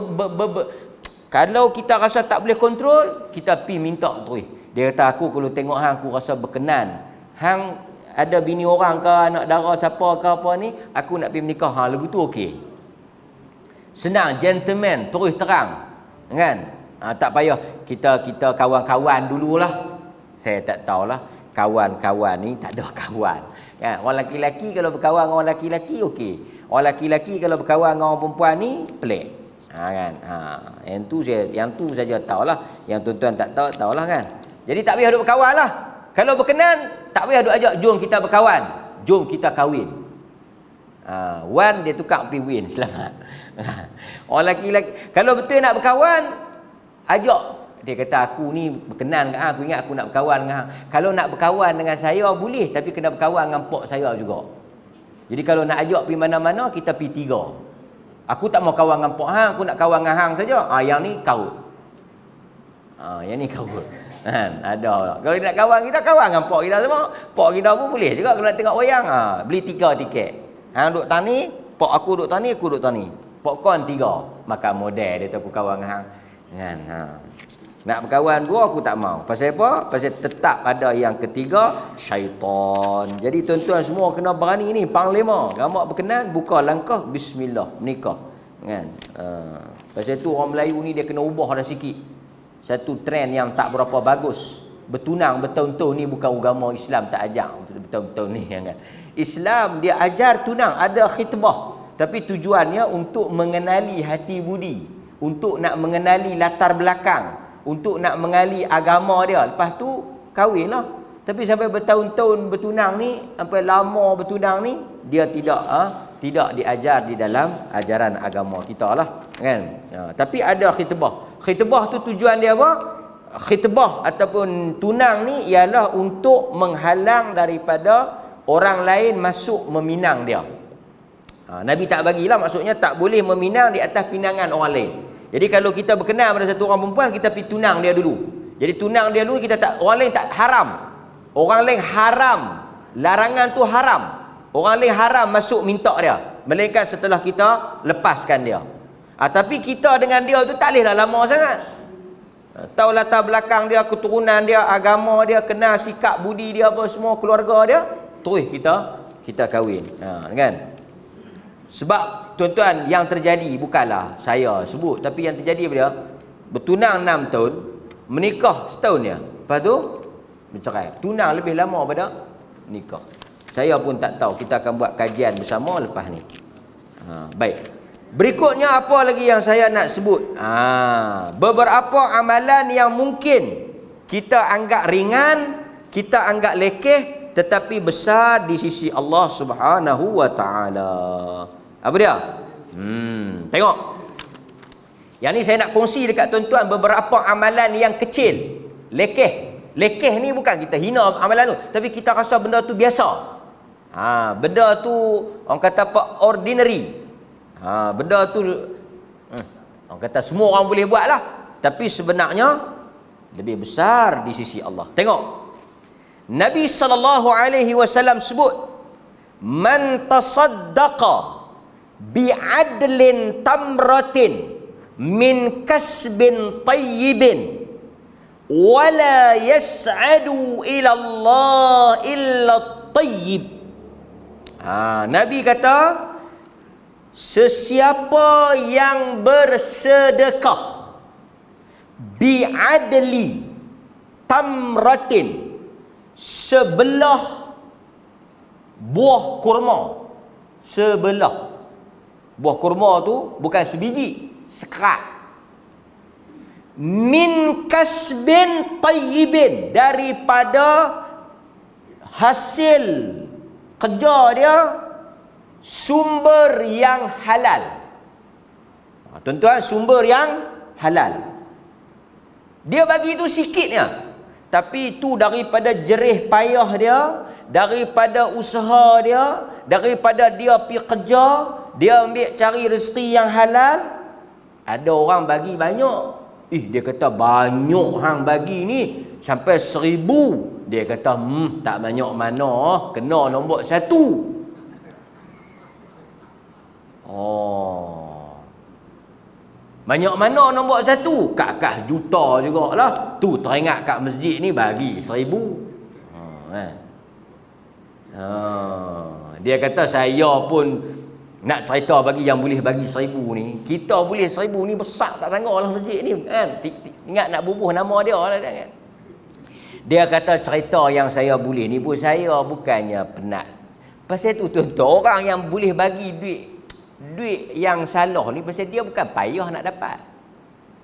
kalau kita rasa tak boleh kontrol, kita pi minta terus. Dia kata, aku kalau tengok hang aku rasa berkenan. Hang ada bini orang ke, anak dara siapa ke apa ni, aku nak pergi menikah. Lagu tu okey. Senang, gentleman, terus terang. Kan? Tak payah kita kawan-kawan dululah. Saya tak tahulah. Kawan-kawan ni tak ada kawan. Kan? Orang lelaki-lelaki kalau berkawan dengan orang lelaki-lelaki okey. Orang lelaki-lelaki kalau berkawan dengan orang perempuan ni pelik. Kan? Yang tu saja tahulah. Yang tuan-tuan tak tahulah kan. Jadi tak payah duk berkawan lah. Kalau berkenan, tak payah duk ajak jom kita berkawan. Jom kita kahwin. Wan dia tukar pergi win. Selamat. Orang lelaki-lelaki kalau betul nak berkawan, ajak. Dia kata aku ni berkenan dengan aku ingat aku nak berkawan dengan hang. Kalau nak berkawan dengan saya boleh, tapi kena berkawan dengan pok saya juga. Jadi kalau nak ajak pergi mana-mana, kita pergi 3. Aku tak mau kawan dengan pok hang, aku nak kawan dengan hang saja. Yang ni kaut. Yang ni kaut. Ada. Kalau nak kawan kita, kawan dengan pok kita semua. Pok kita pun boleh juga kalau nak tengok wayang. Beli 3 tiket. Hang duduk tani, pok aku duduk tani, aku duduk tani. Popcorn 3. Makan model dia tu aku kawan dengan hang. Kan? Nak berkawan dua aku tak mau. Pasal apa? Pasal tetap ada yang ketiga, syaitan. Jadi tuan-tuan semua kena berani ni, panglima. Ramak berkenan, buka langkah, bismillah, menikah. Kan? Pasal tu orang Melayu ni dia kena ubah dah sikit. Satu trend yang tak berapa bagus. Bertunang bertahun-tahun ni bukan agama Islam tak ajak bertahun-tahun ni kan. Islam dia ajar tunang, ada khitbah. Tapi tujuannya untuk mengenali hati budi, untuk nak mengenali latar belakang, untuk nak mengenali agama dia. Lepas tu kahwinlah. Tapi sampai bertahun-tahun bertunang ni, sampai lama bertunang ni, dia tidak diajar di dalam ajaran agama kita lah kan. Tapi ada khitbah. Khitbah tu tujuan dia apa? Khitbah ataupun tunang ni ialah untuk menghalang daripada orang lain masuk meminang dia. Nabi tak bagilah, maksudnya tak boleh meminang di atas pinangan orang lain. Jadi kalau kita berkenal pada satu orang perempuan, kita pergi tunang dia dulu. Jadi tunang dia dulu, kita tak, orang lain tak haram. Orang lain haram. Larangan tu haram. Orang lain haram masuk minta dia, melainkan setelah kita lepaskan dia. Tapi kita dengan dia tu tak bolehlah lama sangat. Tahu latar belakang dia, keturunan dia, agama dia, kenal sikap budi dia apa semua, keluarga dia, terus kita kahwin. Kan? Sebab tuan-tuan yang terjadi bukanlah saya sebut, tapi yang terjadi apa dia? Bertunang 6 tahun, menikah setahun dia. Lepas tu bercerai. Tunang lebih lama pada nikah. Saya pun tak tahu, kita akan buat kajian bersama lepas ni. Baik. Berikutnya apa lagi yang saya nak sebut? Beberapa amalan yang mungkin kita anggap ringan, kita anggap lekeh, tetapi besar di sisi Allah Subhanahu wa taala. Apa dia? Tengok. Yang ni saya nak kongsi dekat tuan-tuan beberapa amalan yang kecil, lekeh. Lekeh ni bukan kita hina amalan tu, tapi kita rasa benda tu biasa. Benda tu orang kata apa? Ordinary. Benda tu orang kata semua orang boleh buat lah, tapi sebenarnya lebih besar di sisi Allah. Tengok, Nabi SAW sebut, man tasaddaqa bi'adlin tamratin min kasbin tayyibin wala yas'adu ila Allah illa tayyib. Nabi kata, sesiapa yang bersedekah bi'adli tamratin, sebelah buah kurma, sebelah buah kurma tu bukan sebiji, sekerat, min kasbin tayyibin, daripada hasil kerja dia, sumber yang halal. Tuan-tuan, sumber yang halal. Dia bagi itu sikitnya, tapi itu daripada jerih payah dia, daripada usaha dia, daripada dia pergi kerja, dia ambil cari rezeki yang halal. Ada orang bagi banyak, Dia kata banyak hang bagi ni sampai 1000. Dia kata tak banyak mana, kena nombor 1. Banyak mana nombor 1? Kat juta jugalah. Tu teringat kat masjid ni bagi 1000. Dia kata saya pun nak cerita bagi yang boleh bagi 1000 ni. Kita boleh 1000 ni besar tak sangka lah masjid ni kan. Ingat nak bubuh nama dia lah kan. Dia kata cerita yang saya boleh ni pun saya bukannya penat. Pasal tu tuan-tuan, orang yang boleh bagi duit yang salah ni pasal dia bukan payah nak dapat.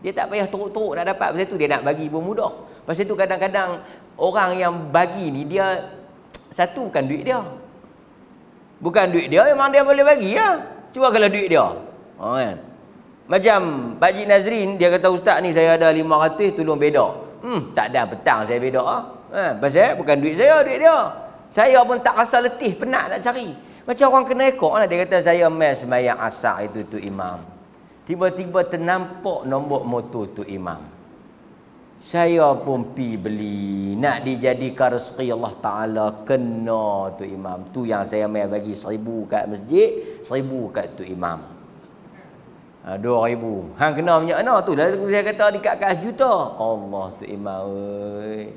Dia tak payah teruk-teruk nak dapat. Pasal tu dia nak bagi pun mudah. Pasal tu kadang-kadang orang yang bagi ni dia satu bukan duit dia. Bukan duit dia, memang dia boleh bagi lah. Cuba kalau duit dia. Kan? Macam Pak Cik Nazrin, dia kata ustaz ni saya ada 500 tolong bedak. Tak ada petang saya bedak lah. Pasal bukan duit saya, duit dia. Saya pun tak rasa letih, penat nak cari. Macam orang kena ekor lah. Dia kata saya main sembahyang asar itu tu imam. Tiba-tiba ternampak nombor motor tu imam. Saya pun pi beli. Nak dijadikan rezeki Allah Ta'ala, kena tu imam. Tu yang saya main bagi 1000 kat masjid, 1000 kat tu imam. 2000. Hang kena punya mana tu lah saya kata dekat juta. Allah tu imam oi.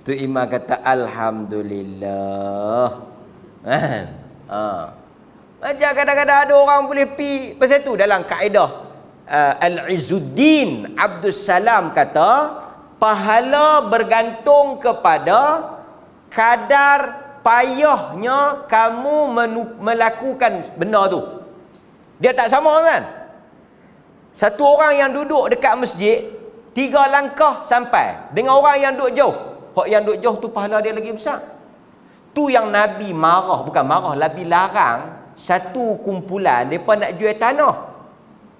Tu imam kata alhamdulillah. Macam kadang-kadang ada orang boleh pi. Pasal tu dalam kaedah Al-Izzuddin Abdul Salam kata pahala bergantung kepada kadar payahnya kamu melakukan benda tu. Dia tak sama kan? Satu orang yang duduk dekat masjid 3 langkah sampai dengan orang yang duduk jauh. Hak yang duduk jauh tu pahala dia lagi besar. Tu yang Nabi marah, bukan marah, Nabi larang satu kumpulan depa nak jual tanah.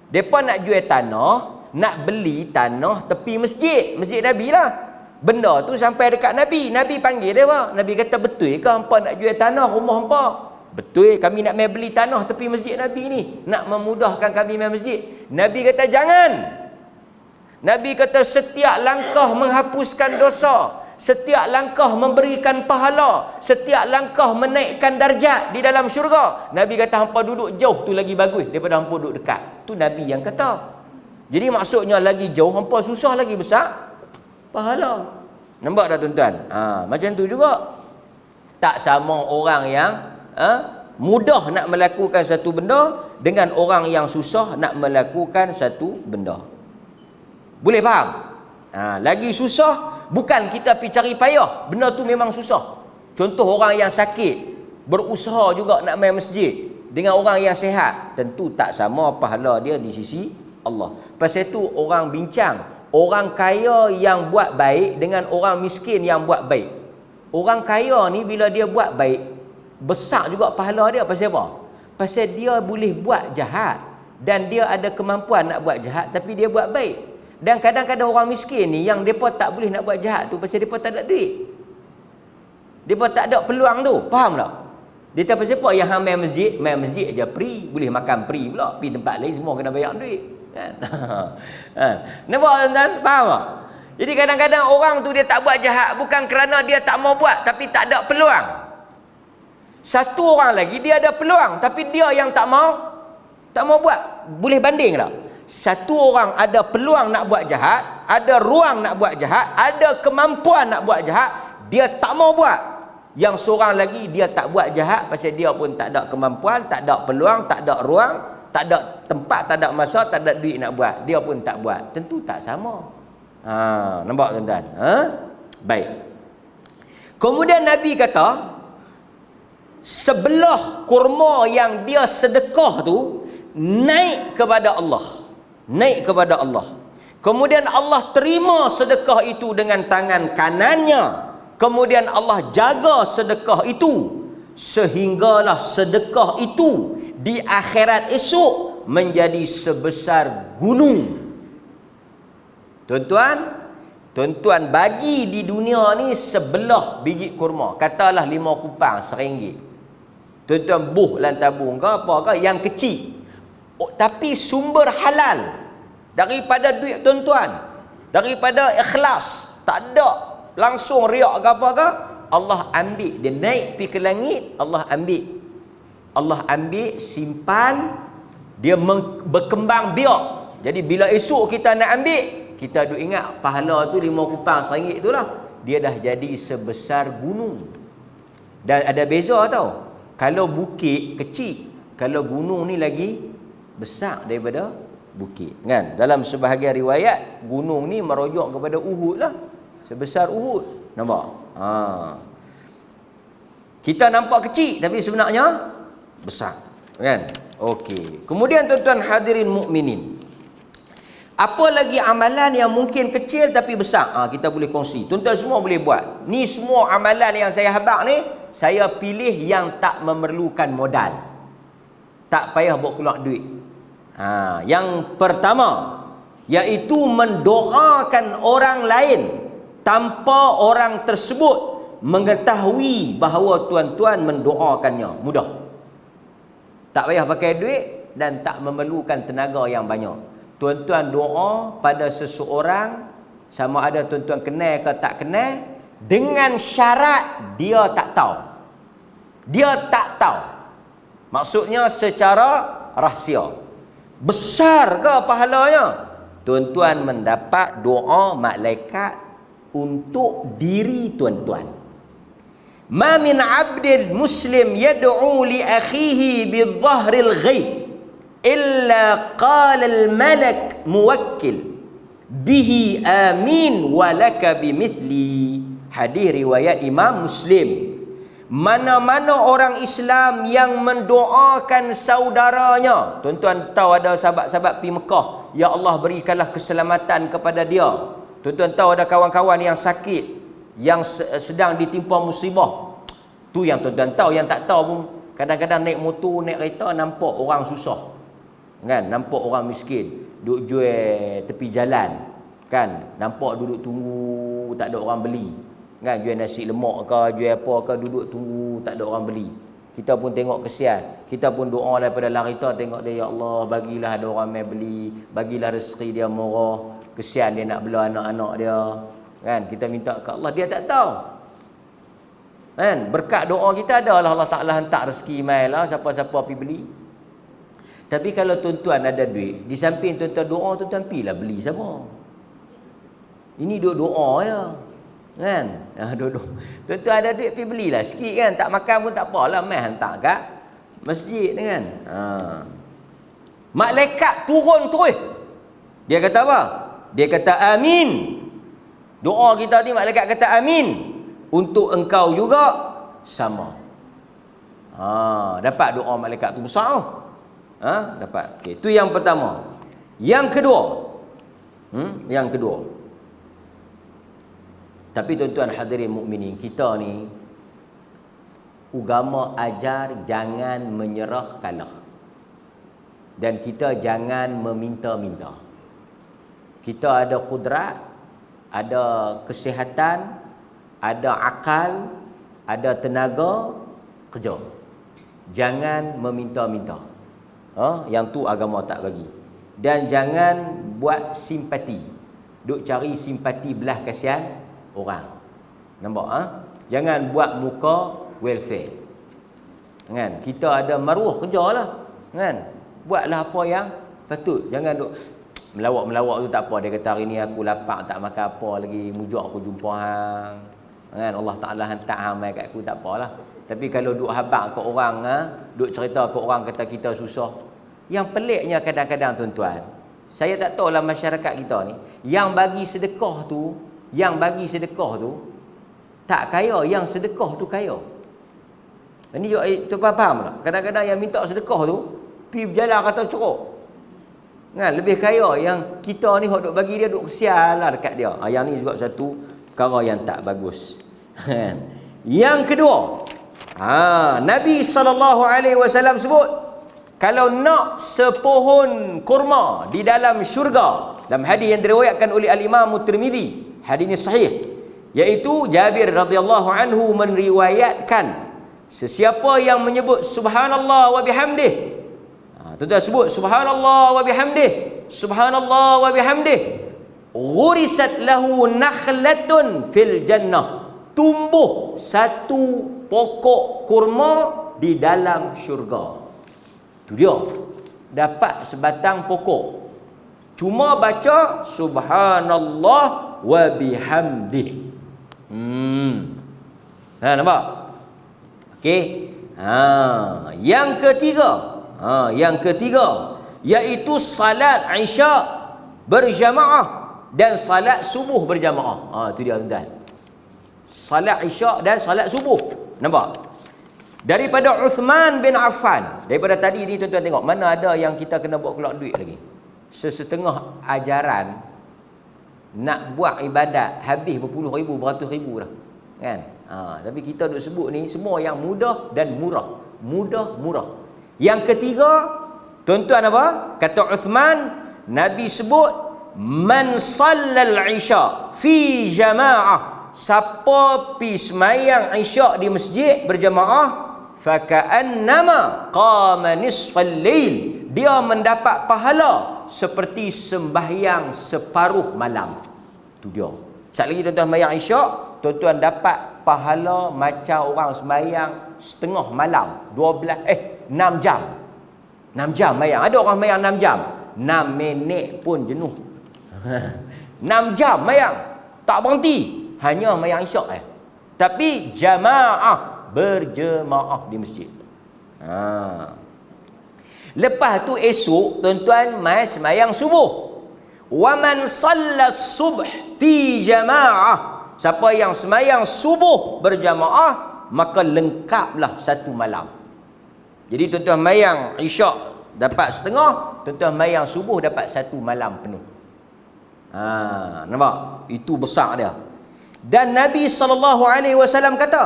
Depa nak jual tanah, nak beli tanah tepi masjid, masjid Nabi lah. Benda tu sampai dekat Nabi. Nabi panggil dia, Pak. Nabi kata, betul ke hampa nak jual tanah rumah hampa? Betul, kami nak main beli tanah tepi masjid Nabi ni. Nak memudahkan kami main masjid. Nabi kata, jangan. Nabi kata, setiap langkah menghapuskan dosa. Setiap langkah memberikan pahala. Setiap langkah menaikkan darjat di dalam syurga. Nabi kata, hampa duduk jauh tu lagi bagus daripada hampa duduk dekat. Tu Nabi yang kata. Jadi maksudnya lagi jauh, hampa susah lagi besar pahala. Nampak tak tuan-tuan? Macam tu juga. Tak sama orang yang mudah nak melakukan satu benda dengan orang yang susah nak melakukan satu benda. Boleh faham? Lagi susah bukan kita pergi cari payah. Benda tu memang susah. Contoh orang yang sakit berusaha juga nak main masjid dengan orang yang sihat, tentu tak sama pahala dia di sisi Allah. Pasal tu orang bincang orang kaya yang buat baik dengan orang miskin yang buat baik. Orang kaya ni bila dia buat baik, besar juga pahala dia. Pasal apa? Pasal dia boleh buat jahat dan dia ada kemampuan nak buat jahat, tapi dia buat baik. Dan kadang-kadang orang miskin ni yang mereka tak boleh nak buat jahat tu pasal mereka tak ada duit. Mereka tak ada peluang tu. Faham tak? Dia tak pasal apa yang hang main masjid aja free, boleh makan free pula. Pergi tempat lain semua kena bayar duit. Kan? Nampak tuan-tuan? Faham tak? Jadi kadang-kadang orang tu dia tak buat jahat bukan kerana dia tak mau buat, tapi tak ada peluang. Satu orang lagi dia ada peluang tapi dia yang tak mau buat. Boleh banding tak? Satu orang ada peluang nak buat jahat, ada ruang nak buat jahat, ada kemampuan nak buat jahat, dia tak mau buat. Yang seorang lagi dia tak buat jahat pasal dia pun tak ada kemampuan, tak ada peluang, tak ada ruang, tak ada tempat, tak ada masa, tak ada duit nak buat. Dia pun tak buat. Tentu tak sama. Nampak tuan-tuan? Baik. Kemudian Nabi kata, sebelah kurma yang dia sedekah tu naik kepada Allah. Naik kepada Allah. Kemudian Allah terima sedekah itu dengan tangan kanannya. Kemudian Allah jaga sedekah itu sehinggalah sedekah itu di akhirat esok menjadi sebesar gunung. Tuan-tuan bagi di dunia ni sebelah biji kurma, katalah 5 kupang RM1. Tuan-tuan buh lan tabung ke apa ke yang kecil. Tapi sumber halal. daripada duit tuan-tuan, daripada ikhlas, tak ada langsung riak ke apa ke, Allah ambil, dia naik pergi ke langit, Allah ambil simpan, dia berkembang biak. Jadi bila esok kita nak ambil, kita duk ingat pahala tu 5 kupang RM1 tu lah, dia dah jadi sebesar gunung. Dan ada beza tau, kalau bukit kecil, kalau gunung ni lagi besar daripada bukit, kan? Dalam sebahagian riwayat, gunung ni merujuk kepada Uhud lah, sebesar Uhud. Nampak? Kita nampak kecil tapi sebenarnya besar, kan? Okey. Kemudian tuan-tuan hadirin mukminin, apa lagi amalan yang mungkin kecil tapi besar? Kita boleh kongsi. Tuan-tuan semua boleh buat. Ni semua amalan yang saya habaq ni, saya pilih yang tak memerlukan modal. Tak payah buat keluar duit. Yang pertama, iaitu mendoakan orang lain tanpa orang tersebut mengetahui bahawa tuan-tuan mendoakannya. Mudah. Tak payah pakai duit dan tak memerlukan tenaga yang banyak. Tuan-tuan doa pada seseorang, sama ada tuan-tuan kenal ke tak kenal, dengan syarat dia tak tahu. Dia tak tahu. Maksudnya secara rahsia. Besar ke pahalanya? Tuan-tuan mendapat doa malaikat untuk diri tuan-tuan. Ma min 'abdin muslim yad'u li akhihi bi-dhahril ghaib illa qala al-malak muwakkil bihi amin wa laka bimithli. Hadis riwayat Imam Muslim. Mana-mana orang Islam yang mendoakan saudaranya, tuan-tuan tahu ada sahabat-sahabat pergi Mekah, ya Allah berikanlah keselamatan kepada dia. Tuan-tuan tahu ada kawan-kawan yang sakit, yang sedang ditimpa musibah. Tu yang tuan-tuan tahu. Yang tak tahu pun kadang-kadang naik motor, naik kereta, nampak orang susah, kan? Nampak orang miskin duduk jual tepi jalan, kan? Nampak duduk tunggu, tak ada orang beli, kan? Jual nasi lemak ke, jual apa ke, duduk tunggu, tak ada orang beli. Kita pun tengok kesian, kita pun doa daripada dalam kereta, tengok dia, ya Allah bagilah ada orang mai beli, bagilah rezeki dia murah. Kesian dia nak bela anak-anak dia, kan? Kita minta ke Allah, dia tak tahu, kan? Berkat doa kita adalah Allah Ta'ala hantar rezeki mai lah, siapa-siapa pergi beli. Tapi kalau tuan-tuan ada duit, di samping tuan-tuan doa, tuan-tuan pergilah beli sama. Ini duk doa ya, kan? Tuan-tuan ada duit pergi belilah sikit, kan? Tak makan pun tak apalah, mai hantar kat masjid, kan? Malaikat turun terus. Dia kata apa? Dia kata amin. Doa kita ni malaikat kata amin. Untuk engkau juga sama. Dapat doa malaikat tu besar. Dapat. Okey, itu yang pertama. Yang kedua. Yang kedua. Tapi tuan-tuan hadirin mukminin, kita ni agama ajar jangan menyerah kalah. Dan kita jangan meminta-minta. Kita ada kudrat, ada kesihatan, ada akal, ada tenaga, kerja. Jangan meminta-minta. Yang tu agama tak bagi. Dan jangan buat simpati. Duk cari simpati belah kasihan orang. Nampak? Jangan buat muka welfare. Kan? Kita ada maruah kerjalah. Kan? Buatlah apa yang patut. Jangan duk melawak-melawak tu tak apa. Dia kata hari ni aku lapar tak makan apa lagi, mujuk aku jumpa hang. Kan? Allah Ta'ala hantar hang mai kat aku, tak apalah. Tapi kalau duk habaq ke orang, duk cerita ke orang kata kita susah. Yang peliknya kadang-kadang tuan-tuan, saya tak tahu lah masyarakat kita ni, yang bagi sedekah tu, tak kaya, yang sedekah tu kaya. Ini tu faham tak? Kadang-kadang yang minta sedekah tu pergi berjalan kata ceruk. Kan? Lebih kaya yang kita ni hok duk bagi dia, duk kesian lah dekat dia. Yang ni juga satu perkara yang tak bagus. Yang kedua, Nabi SAW sebut, kalau nak sepohon kurma di dalam syurga, dalam hadis yang diriwayatkan oleh Al-Imam Tirmizi, hadis ini sahih, iaitu Jabir radhiyallahu anhu meriwayatkan, sesiapa yang menyebut subhanallah wa bihamdih, Tuan-tuan sebut subhanallah wa bihamdih, subhanallah wa bihamdih. Ghurisat lahu nakhlatun fil jannah. Tumbuh satu pokok kurma di dalam syurga. Tu dia. Dapat sebatang pokok. Cuma baca subhanallah wa bihamdih. Nampak? Okey. Yang ketiga iaitu salat Isyak berjamaah dan salat subuh berjamaah. Itu dia tuan. Salat Isyak dan salat subuh. Nampak? Daripada Uthman bin Affan. Daripada tadi ni tuan-tuan tengok mana ada yang kita kena buat keluar duit lagi. Sesetengah ajaran nak buat ibadat habis berpuluh ribu, beratus ribu dah. Kan? Tapi kita duk sebut ni semua yang mudah dan murah. Mudah, murah. Yang ketiga, tuan-tuan apa? Kata Uthman, Nabi sebut man sallal isya fi jamaah. Siapa pi sembahyang isyak di masjid berjamaah, faka'annama qama nisfal lail. Dia mendapat pahala seperti sembahyang separuh malam. Tu dia. Sekali lagi tuan-tuan sembahyang isyak, tuan-tuan dapat pahala macam orang sembahyang setengah malam, 6 jam. 6 jam sembahyang. Ada orang sembahyang 6 jam. 6 minit pun jenuh. 6 jam sembahyang. Tak berhenti. Hanya sembahyang isyak Tapi jamaah, berjemaah di masjid. Lepas tu esok tuan-tuan mai sembahyang subuh. Wa man sallas subh fi jamaah. Siapa yang sembahyang subuh berjamaah, maka lengkaplah satu malam. Jadi tuan-tuan sembahyang isyak dapat setengah, tuan-tuan sembahyang subuh dapat satu malam penuh. Nampak? Itu besar dia. Dan Nabi SAW kata,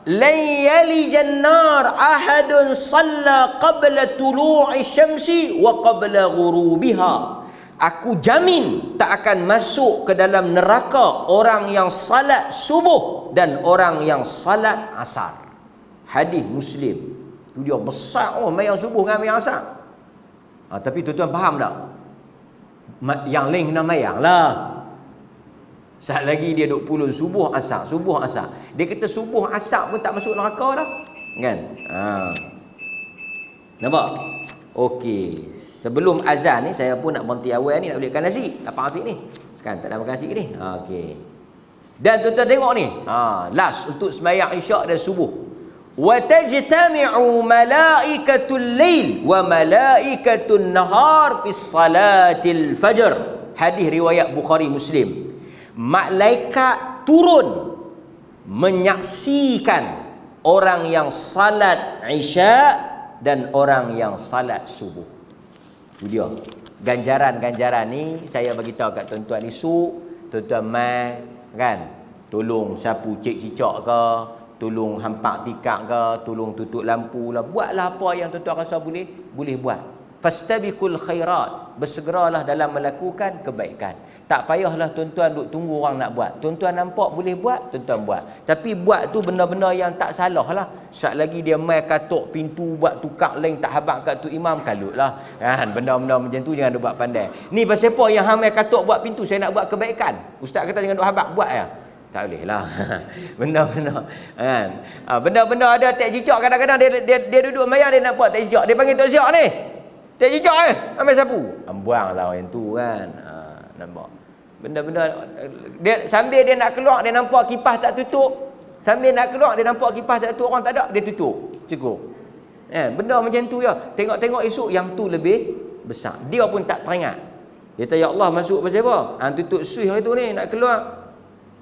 "Lan yalijan nar ahadun salla qabla tulu'i syamsi wa qabla ghurubiha." Aku jamin tak akan masuk ke dalam neraka orang yang salat subuh dan orang yang salat asar. Hadis Muslim. Tu dia besar sembahyang subuh dengan sembahyang asar. Tapi tuan-tuan faham tak? Yang lain kena sembahyang lah. Saat lagi dia duk pulun subuh asar, subuh asar. Dia kata subuh asar pun tak masuk neraka dah. Kan? Nampak? Okey. Sebelum azan ni saya pun nak berhenti awal ni, nak belikan nasi. Lapang nasi ni. Kan tak ada makan nasi ni. Okey. Dan tuan-tuan tengok ni. Last untuk sembahyang isyak dan subuh. Wa tajtami'u malaikatul lail wa malaikatun nahar fi salatil fajr. Hadis riwayat Bukhari Muslim. Malaikat turun menyaksikan orang yang salat isyak dan orang yang salat subuh. Itu dia. Ganjaran-ganjaran ni saya bagi tahu kat tuan-tuan esok, tuan-tuan mai kan, tolong sapu cek cicak ke, tolong hampak tikar ke, tolong tutup lampu lah. Buatlah apa yang tuan-tuan rasa boleh buat. Fastabiqul khairat. Bersegeralah dalam melakukan kebaikan. Tak payahlah tuan-tuan duk tunggu orang nak buat. Tuan-tuan nampak boleh buat, tuan-tuan buat. Tapi buat tu benda-benda yang tak salah lah. Sat lagi dia mai katuk pintu, buat tukar lain tak habaq kat tu imam, kalut lah. Kan? Benda-benda macam tu jangan duk buat pandai. Ni pasal apa yang hamai katuk buat pintu, saya nak buat kebaikan. Ustaz kata jangan duk habaq, buat ya. Tak boleh lah. Benda-benda kan. Benda-benda ada tak cicak, kadang-kadang dia duduk sembahyang dia nak buat tak cicak. Dia panggil tak cicak ni. Tak cicak ambil sapu. Buanglah yang tu kan. Nampak. Benda-benda dia sambil dia nak keluar, dia nampak kipas tak tutup. Sambil nak keluar dia nampak kipas tak tutup, orang tak ada, dia tutup. Cukup. Benda macam tu ya. Tengok-tengok esok yang tu lebih besar. Dia pun tak teringat. Dia kata, ya Allah, masuk pasal apa? Tutup switch hari tu ni nak keluar.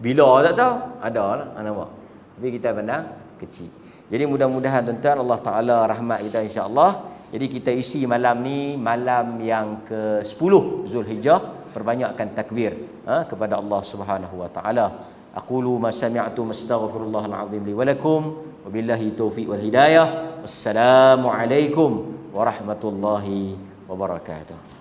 Bila tak tahu? Ada lah. Nampak. Tapi kita pandang kecil. Jadi mudah-mudahan tuan-tuan Allah Ta'ala rahmat kita insya-Allah. Jadi kita isi malam ni malam yang ke-10 Zulhijjah, perbanyakkan takbir kepada Allah Subhanahu wa taala. Aqulu ma sami'tum astaghfirullahal azim li wa lakum wa billahi taufiq wal hidayah. Wassalamu alaikum warahmatullahi wabarakatuh.